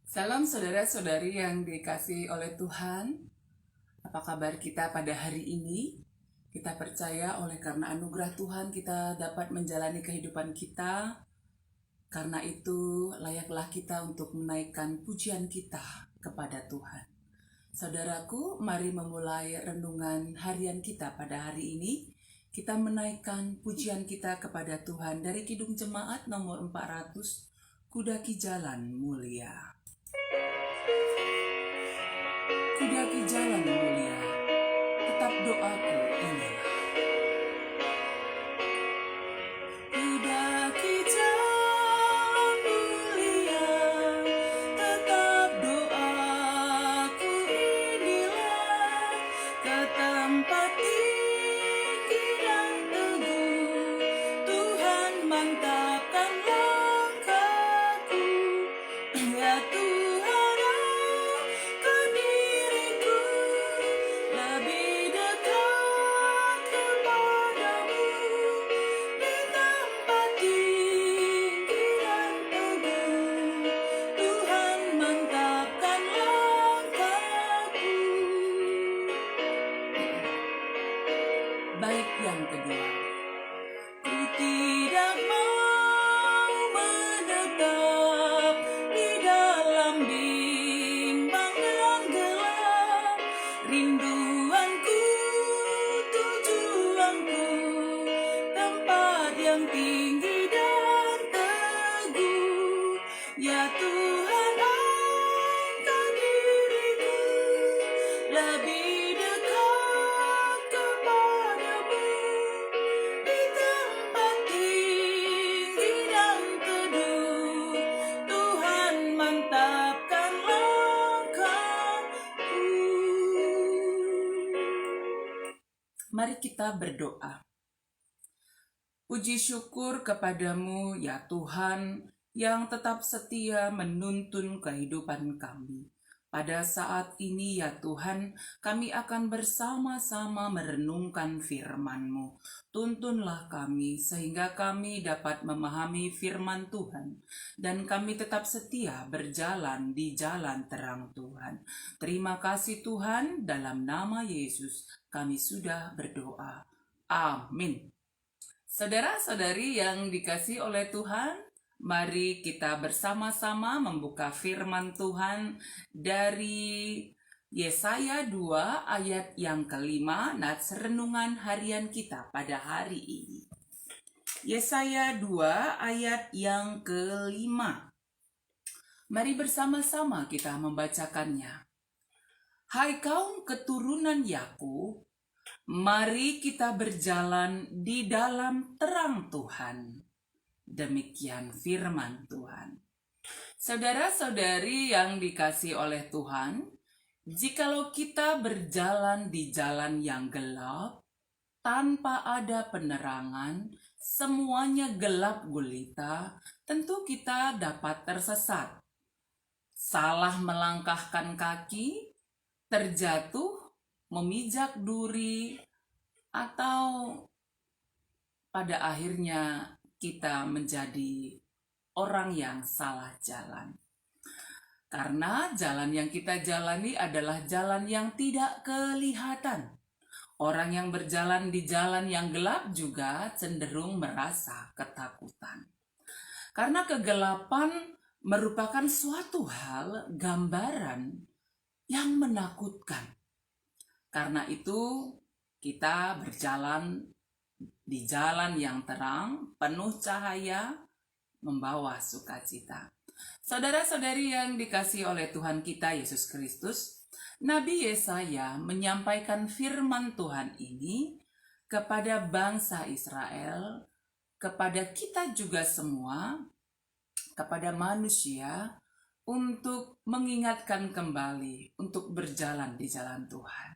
Salam saudara-saudari yang dikasihi oleh Tuhan. Apa kabar kita pada hari ini? Kita percaya oleh karena anugerah Tuhan kita dapat menjalani kehidupan kita. Karena itu layaklah kita untuk menaikkan pujian kita kepada Tuhan. Saudaraku, mari memulai renungan harian kita pada hari ini. Kita menaikkan pujian kita kepada Tuhan dari Kidung Jemaat nomor 400, Kudaki Jalan Mulia. Kudaki jalan mulia, tetap doaku inilah. Kudaki jalan mulia, tetap doaku inilah. Ke tempat tinggi dan teguh, Tuhan mantapkan langkahku. Ya Tuhan, angkat diriku lebih dekat kepadamu. Di tempat tinggi dan teguh, Tuhan mantapkan langkahku. Baik, yang kedua. Ku tidak mau menetap di dalam bimbang dan gelap. Rinduanku, tujuanku, tempat yang tinggi dan teguh. Ya Tuhan, angkat diriku lebih dekat kepadamu. Di tempat tinggi dan teduh, Tuhan mantapkan langkahku. Mari kita berdoa. Puji syukur kepadamu ya Tuhan yang tetap setia menuntun kehidupan kami. Pada saat ini ya Tuhan, kami akan bersama-sama merenungkan firman-Mu. Tuntunlah kami sehingga kami dapat memahami firman Tuhan. Dan kami tetap setia berjalan di jalan terang Tuhan. Terima kasih Tuhan, dalam nama Yesus kami sudah berdoa. Amin. Saudara-saudari yang dikasihi oleh Tuhan, mari kita bersama-sama membuka firman Tuhan dari Yesaya 2 ayat yang kelima, nats renungan harian kita pada hari ini. Yesaya 2 ayat yang kelima. Mari bersama-sama kita membacakannya. Hai kaum keturunan Yakub, mari kita berjalan di dalam terang Tuhan. Demikian firman Tuhan. Saudara-saudari yang dikasihi oleh Tuhan, jikalau kita berjalan di jalan yang gelap, tanpa ada penerangan, semuanya gelap gulita, tentu kita dapat tersesat. Salah melangkahkan kaki, terjatuh, memijak duri, atau pada akhirnya kita menjadi orang yang salah jalan. Karena jalan yang kita jalani adalah jalan yang tidak kelihatan. Orang yang berjalan di jalan yang gelap juga cenderung merasa ketakutan. Karena kegelapan merupakan suatu hal gambaran yang menakutkan. Karena itu kita berjalan di jalan yang terang, penuh cahaya, membawa sukacita. Saudara-saudari yang dikasihi oleh Tuhan kita Yesus Kristus, Nabi Yesaya menyampaikan firman Tuhan ini kepada bangsa Israel, kepada kita juga semua, kepada manusia, untuk mengingatkan kembali, untuk berjalan di jalan Tuhan.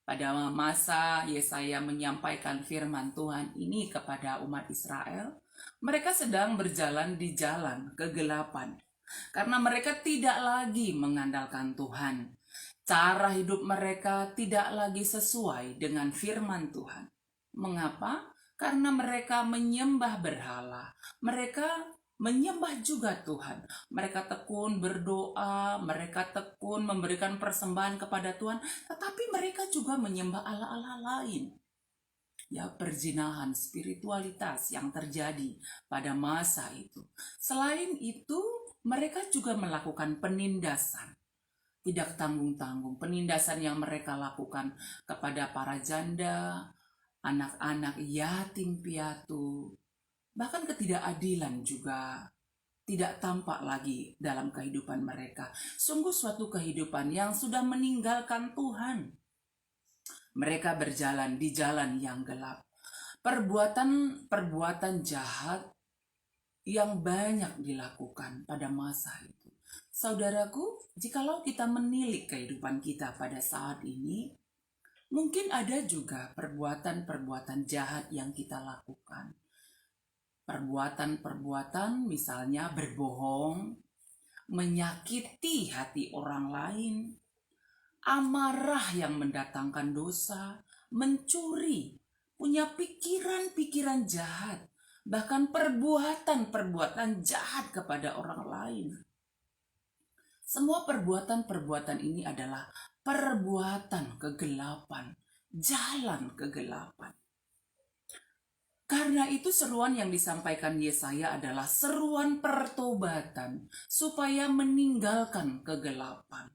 Pada masa Yesaya menyampaikan firman Tuhan ini kepada umat Israel, mereka sedang berjalan di jalan kegelapan. Karena mereka tidak lagi mengandalkan Tuhan. Cara hidup mereka tidak lagi sesuai dengan firman Tuhan. Mengapa? Karena mereka menyembah berhala. Mereka menyembah juga Tuhan. Mereka tekun berdoa, mereka tekun memberikan persembahan kepada Tuhan, tetapi mereka juga menyembah Allah-Allah lain. Ya, perzinahan, spiritualitas yang terjadi pada masa itu. Selain itu, mereka juga melakukan penindasan. Tidak tanggung-tanggung, penindasan yang mereka lakukan kepada para janda, anak-anak yatim piatu, bahkan ketidakadilan juga tidak tampak lagi dalam kehidupan mereka. Sungguh suatu kehidupan yang sudah meninggalkan Tuhan. Mereka berjalan di jalan yang gelap. Perbuatan jahat yang banyak dilakukan pada masa itu. Saudaraku, jikalau kita menilik kehidupan kita pada saat ini, mungkin ada juga perbuatan-perbuatan jahat yang kita lakukan. Perbuatan-perbuatan misalnya berbohong, menyakiti hati orang lain, amarah yang mendatangkan dosa, mencuri, punya pikiran-pikiran jahat, bahkan perbuatan-perbuatan jahat kepada orang lain. Semua perbuatan-perbuatan ini adalah perbuatan kegelapan, jalan kegelapan. Karena itu seruan yang disampaikan Yesaya adalah seruan pertobatan supaya meninggalkan kegelapan.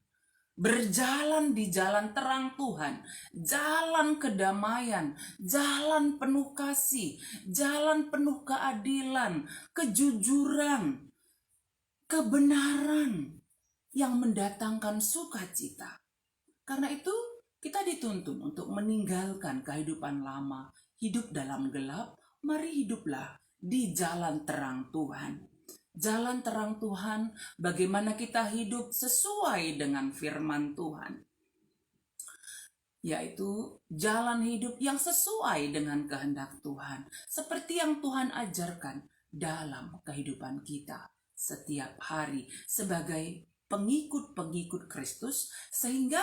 Berjalan di jalan terang Tuhan, jalan kedamaian, jalan penuh kasih, jalan penuh keadilan, kejujuran, kebenaran yang mendatangkan sukacita. Karena itu kita dituntun untuk meninggalkan kehidupan lama, hidup dalam gelap. Mari hiduplah di jalan terang Tuhan. Jalan terang Tuhan, bagaimana kita hidup sesuai dengan firman Tuhan. Yaitu jalan hidup yang sesuai dengan kehendak Tuhan. Seperti yang Tuhan ajarkan dalam kehidupan kita setiap hari sebagai pengikut-pengikut Kristus, sehingga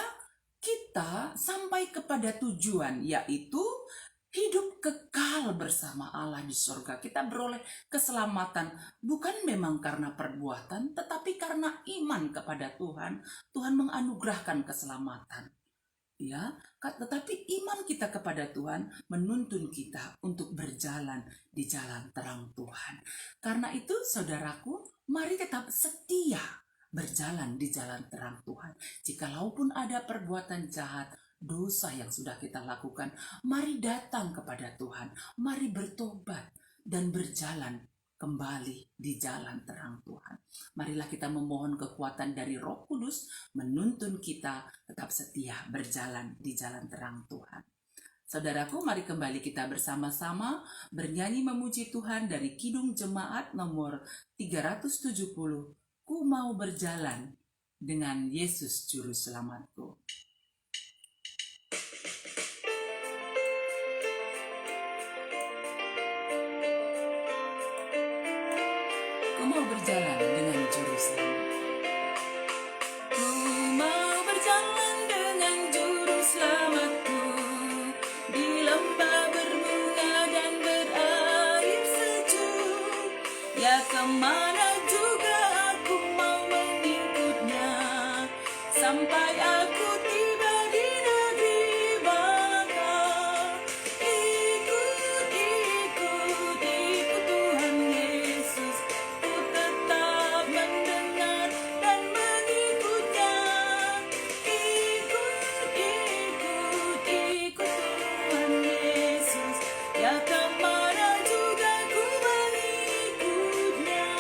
kita sampai kepada tujuan, yaitu hidup kekal bersama Allah di surga. Kita beroleh keselamatan bukan memang karena perbuatan, tetapi karena iman kepada Tuhan. Tuhan menganugerahkan keselamatan. Ya, tetapi iman kita kepada Tuhan menuntun kita untuk berjalan di jalan terang Tuhan. Karena itu, saudaraku, mari tetap setia berjalan di jalan terang Tuhan. Jikalaupun ada perbuatan jahat, dosa yang sudah kita lakukan, mari datang kepada Tuhan, mari bertobat dan berjalan kembali di jalan terang Tuhan. Marilah kita memohon kekuatan dari Roh Kudus menuntun kita tetap setia berjalan di jalan terang Tuhan. Saudaraku, mari kembali kita bersama-sama bernyanyi memuji Tuhan dari Kidung Jemaat nomor 370. Ku mau berjalan dengan Yesus Juru Selamatku. Ku mau berjalan dengan Juru Selamat. Ku mau berjalan dengan Juru Selamatku di lembah berbunga dan berair sejuk. Ya, kemana juga aku mau mengikutnya sampai aku tiba di negeri baka. Ikut Tuhan Yesus, ku tetap mendengar dan mengikutnya. Ikut Tuhan Yesus, ya kemana juga ku mengikutnya.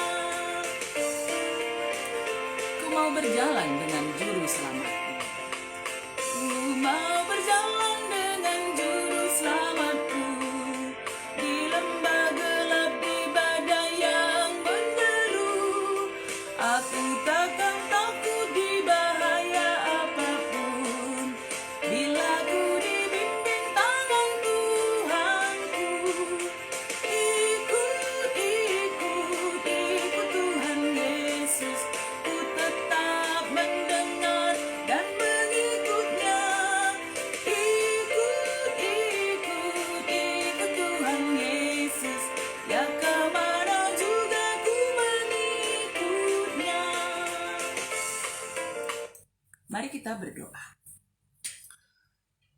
Ku mau berjalan dengan Juru Selamatku. Ku mau berjalan dengan Juru Selamatku di lembah gelap, di badai yang menderu. Aku takkan takut di bahaya apapun, bila ku dibimbing tangan Tuhanku. Ikut Tuhan Yesus, ku tetap mendengar dan mengikutnya. Ikut Tuhan Yesus, ya kemana juga ku Mari kita berdoa.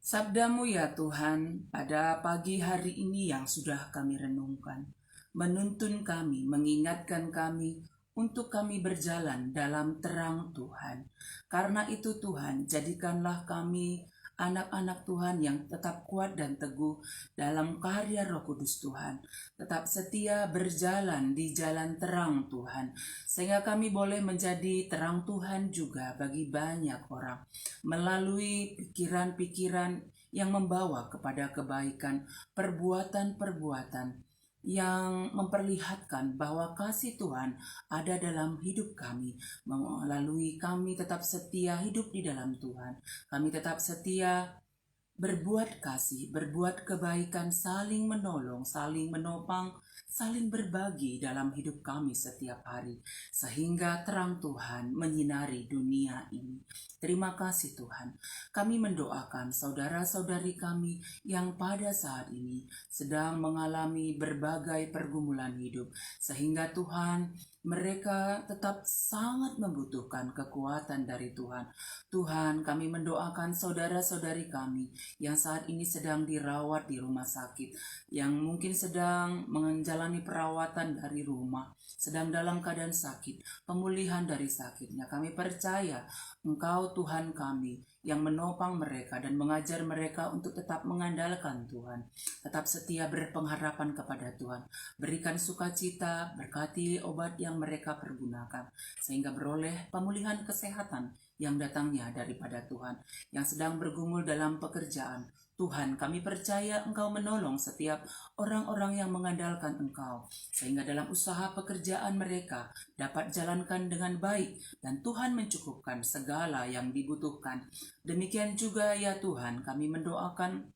Sabdamu ya Tuhan, pada pagi hari ini yang sudah kami renungkan, menuntun kami, mengingatkan kami, untuk kami berjalan dalam terang Tuhan. Karena itu Tuhan, jadikanlah kami anak-anak Tuhan yang tetap kuat dan teguh dalam karya Roh Kudus Tuhan. Tetap setia berjalan di jalan terang Tuhan. Sehingga kami boleh menjadi terang Tuhan juga bagi banyak orang. Melalui pikiran-pikiran yang membawa kepada kebaikan, perbuatan-perbuatan yang memperlihatkan bahwa kasih Tuhan ada dalam hidup kami, melalui kami tetap setia hidup di dalam Tuhan. Kami tetap setia berbuat kasih, berbuat kebaikan, saling menolong, saling menopang, saling berbagi dalam hidup kami setiap hari, sehingga terang Tuhan menyinari dunia ini. Terima kasih Tuhan. Kami mendoakan saudara-saudari kami yang pada saat ini sedang mengalami berbagai pergumulan hidup, sehingga Tuhan, mereka tetap sangat membutuhkan kekuatan dari Tuhan. Tuhan, kami mendoakan saudara-saudari kami yang saat ini sedang dirawat di rumah sakit, yang mungkin sedang menjalani perawatan dari rumah, sedang dalam keadaan sakit, pemulihan dari sakitnya. Kami percaya Engkau Tuhan kami yang menopang mereka dan mengajar mereka untuk tetap mengandalkan Tuhan, tetap setia berpengharapan kepada Tuhan. Berikan sukacita, berkati obat yang mereka pergunakan, sehingga beroleh pemulihan kesehatan yang datangnya daripada Tuhan. Yang sedang bergumul dalam pekerjaan, Tuhan, kami percaya Engkau menolong setiap orang-orang yang mengandalkan Engkau, sehingga dalam usaha pekerjaan mereka dapat jalankan dengan baik, dan Tuhan mencukupkan segala yang dibutuhkan. Demikian juga ya Tuhan, kami mendoakan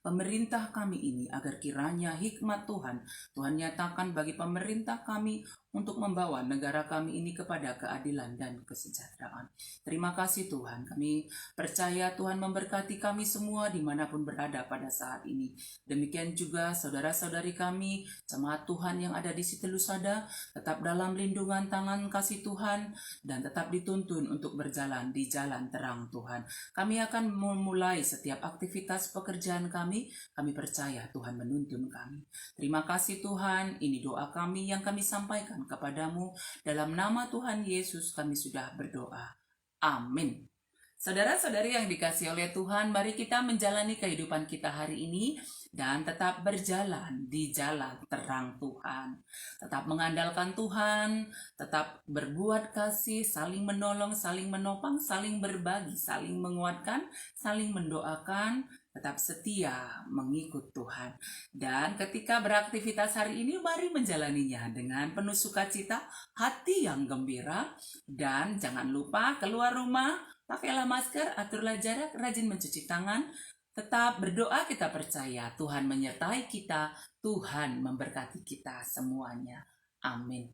pemerintah kami ini agar kiranya hikmat Tuhan nyatakan bagi pemerintah kami untuk membawa negara kami ini kepada keadilan dan kesejahteraan. Terima kasih Tuhan, kami percaya Tuhan memberkati kami semua dimanapun berada pada saat ini. Demikian juga saudara-saudari kami, jemaat Tuhan yang ada di Siti Lusada, tetap dalam lindungan tangan kasih Tuhan dan tetap dituntun untuk berjalan di jalan terang Tuhan. Kami akan memulai setiap aktivitas pekerjaan kami percaya Tuhan menuntun kami. Terima kasih Tuhan, ini doa kami yang kami sampaikan kepadamu. Dalam nama Tuhan Yesus kami sudah berdoa. Amin. Saudara-saudari yang dikasihi oleh Tuhan, mari kita menjalani kehidupan kita hari ini dan tetap berjalan di jalan terang Tuhan. Tetap mengandalkan Tuhan, tetap berbuat kasih, saling menolong, saling menopang, saling berbagi, saling menguatkan, saling mendoakan, tetap setia mengikut Tuhan. Dan ketika beraktivitas hari ini, mari menjalaninya dengan penuh sukacita, hati yang gembira, dan jangan lupa keluar rumah, pakailah masker, aturlah jarak, rajin mencuci tangan, tetap berdoa, kita percaya Tuhan menyertai kita, Tuhan memberkati kita semuanya. Amin.